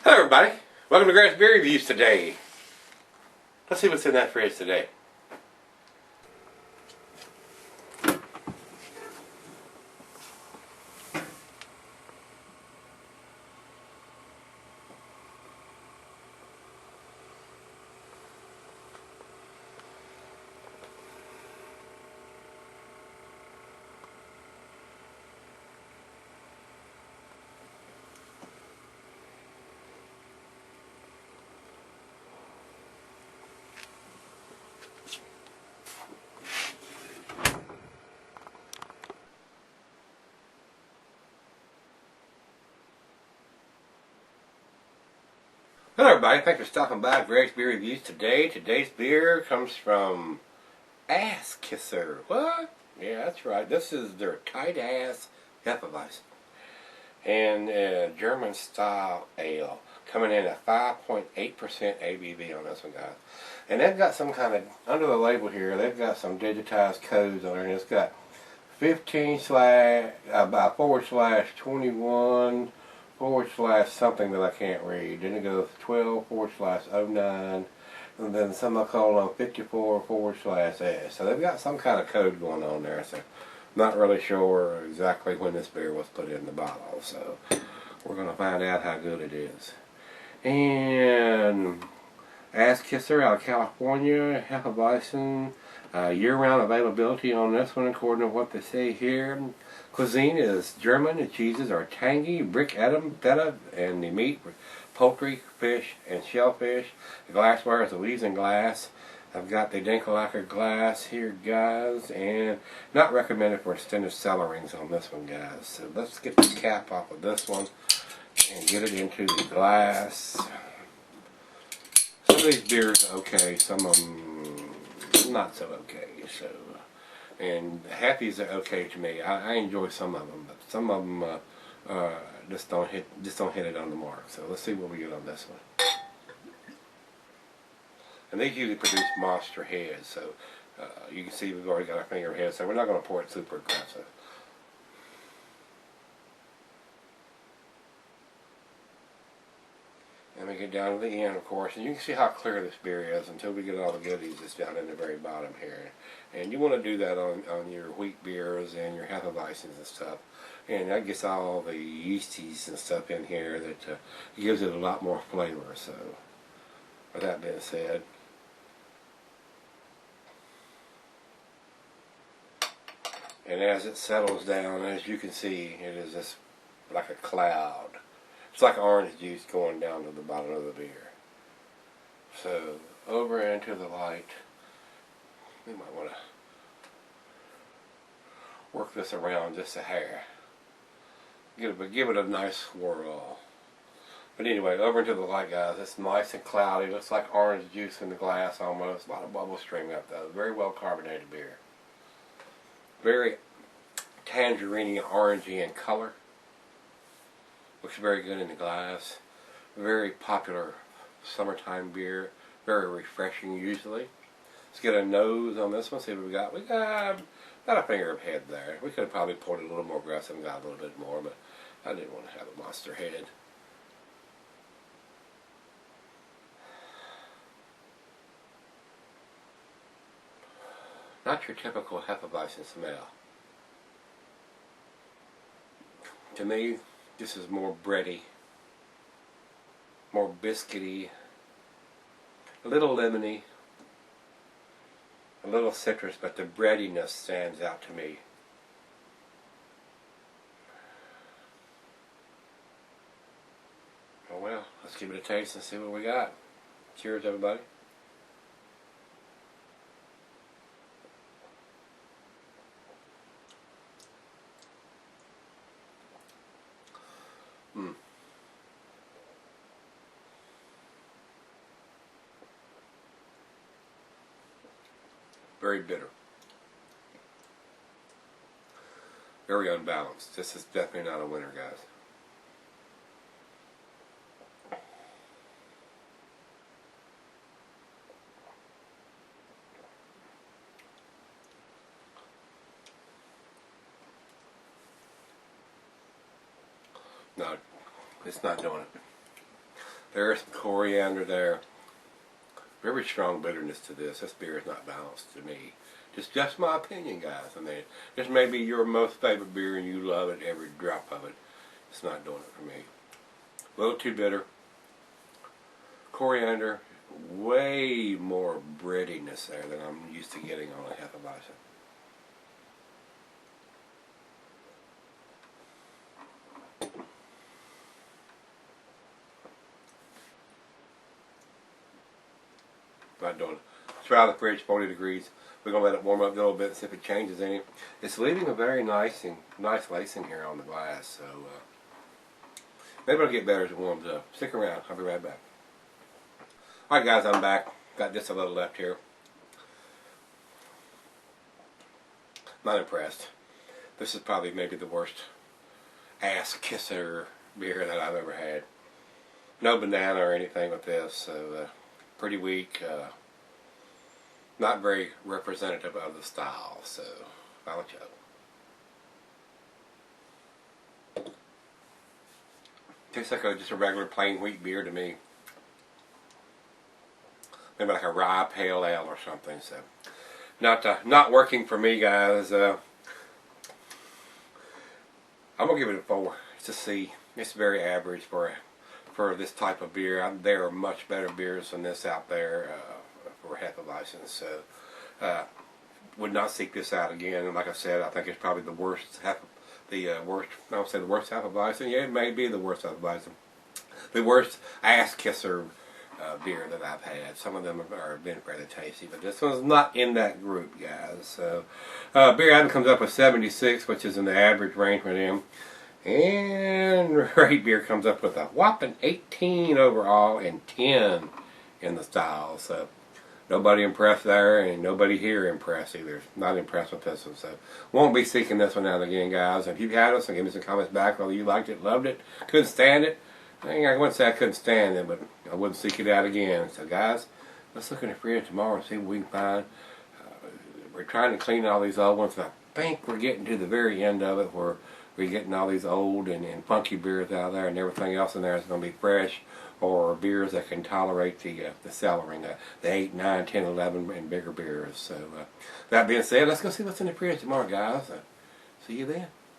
Hello everybody, welcome to Gregsbeerreviews today. Let's see what's in that fridge today. Hello everybody, thanks for stopping by Gregsbeerreviews today. Today's beer comes from Ass Kisser. What? Yeah, that's right. This is their tight ass Hefeweizen. And German style ale. Coming in at 5.8% ABV on this one, guys. And they've got some kind of, under the label here, they've got some digitized codes on there. And it's got 15//21/ something that I can't read. Then it goes 12/09, and then semicolon 54/S. So they've got some kind of code going on there. So not really sure exactly when this beer was put in the bottle. So we're going to find out how good it is. And Ass Kisser out of California, Hefeweizen. Year-round availability on this one according to what they say here. Cuisine is German. The cheeses are tangy, brick Adam, feta, and the meat, poultry, fish, and shellfish. The glassware is a Wiesen glass. I've got the Dinkelacke glass here, guys, and not recommended for extended cellarings on this one, guys. So let's get the cap off of this one and get it into the glass. Some of these beers are okay, some of them not so okay. So, and Heffies are okay to me. I enjoy some of them, but some of them just don't hit it on the mark. So let's see what we get on this one. And they usually produce monster heads, so you can see we've already got our finger head, so we're not going to pour it super aggressive. And we get down to the end, of course, and you can see how clear this beer is until we get all the goodies that's down in the very bottom here. And you want to do that on your wheat beers and your Hefeweizens and stuff. And that gets all the yeasties and stuff in here that gives it a lot more flavor. So, with that being said, and as it settles down, as you can see, it is just like a cloud. It's like orange juice going down to the bottom of the beer. So, over into the light, we might want to work this around just a hair. Give it a nice swirl. But anyway, over into the light, guys. It's nice and cloudy. Looks like orange juice in the glass almost. A lot of bubbles streaming up though. Very well carbonated beer. Very tangerine orangey in color. Looks very good in the glass. Very popular summertime beer. Very refreshing usually. Let's get a nose on this one. See what we got. We got about a finger of head there. We could have probably poured it a little more aggressive and got a little bit more, but I didn't want to have a monster head. Not your typical Hefeweizen smell. To me, this is more bready, more biscuity, a little lemony, a little citrus, but the breadiness stands out to me. Oh well, let's give it a taste and see what we got. Cheers, everybody. Very bitter. Very unbalanced. This is definitely not a winner, guys. No, it's not doing it. There is some coriander there. Very strong bitterness to this. This beer is not balanced to me. Just my opinion, guys. I mean, this may be your most favorite beer and you love it, every drop of it. It's not doing it for me. A little too bitter. Coriander, way more breadiness there than I'm used to getting on a Hefeweizen. Not doing it. It's out of the fridge, 40 degrees. We're going to let it warm up a little bit and see if it changes any. It's leaving a very nice lacing here on the glass, so maybe it'll get better as it warms up. Stick around. I'll be right back. Alright guys, I'm back. Got just a little left here. Not impressed. This is probably maybe the worst ass kisser beer that I've ever had. No banana or anything with this, so pretty weak. Not very representative of the style, so I'll let you know. Tastes like just a regular plain wheat beer to me. Maybe like a rye pale ale or something. So not working for me, guys. I'm gonna give it a 4. It's a C. It's very average for this type of beer. There are much better beers than this out there for Hefeweizen. So would not seek this out again. And like I said, I think it's probably the worst. I don't say the worst Hefeweizen. Yeah, it may be the worst Hefeweizen. The worst ass kisser beer that I've had. Some of them have been fairly tasty, but this one's not in that group, guys. So beer item comes up with 76, which is in the average range for them. And Great Beer comes up with a whopping 18 overall and 10 in the style. So nobody impressed there, and nobody here impressed either. Not impressed with this one. So won't be seeking this one out again, guys. If you've had us, give me some comments back whether you liked it, loved it, couldn't stand it. I wouldn't say I couldn't stand it, but I wouldn't seek it out again. So guys, let's look in the fridge tomorrow and see what we can find. We're trying to clean all these old ones. I think we're getting to the very end of it where we're getting all these old and funky beers out of there, and everything else in there is going to be fresh or beers that can tolerate the cellaring, the 8, 9, 10, 11 and bigger beers. So that being said, let's go see what's in the fridge tomorrow, guys. See you then.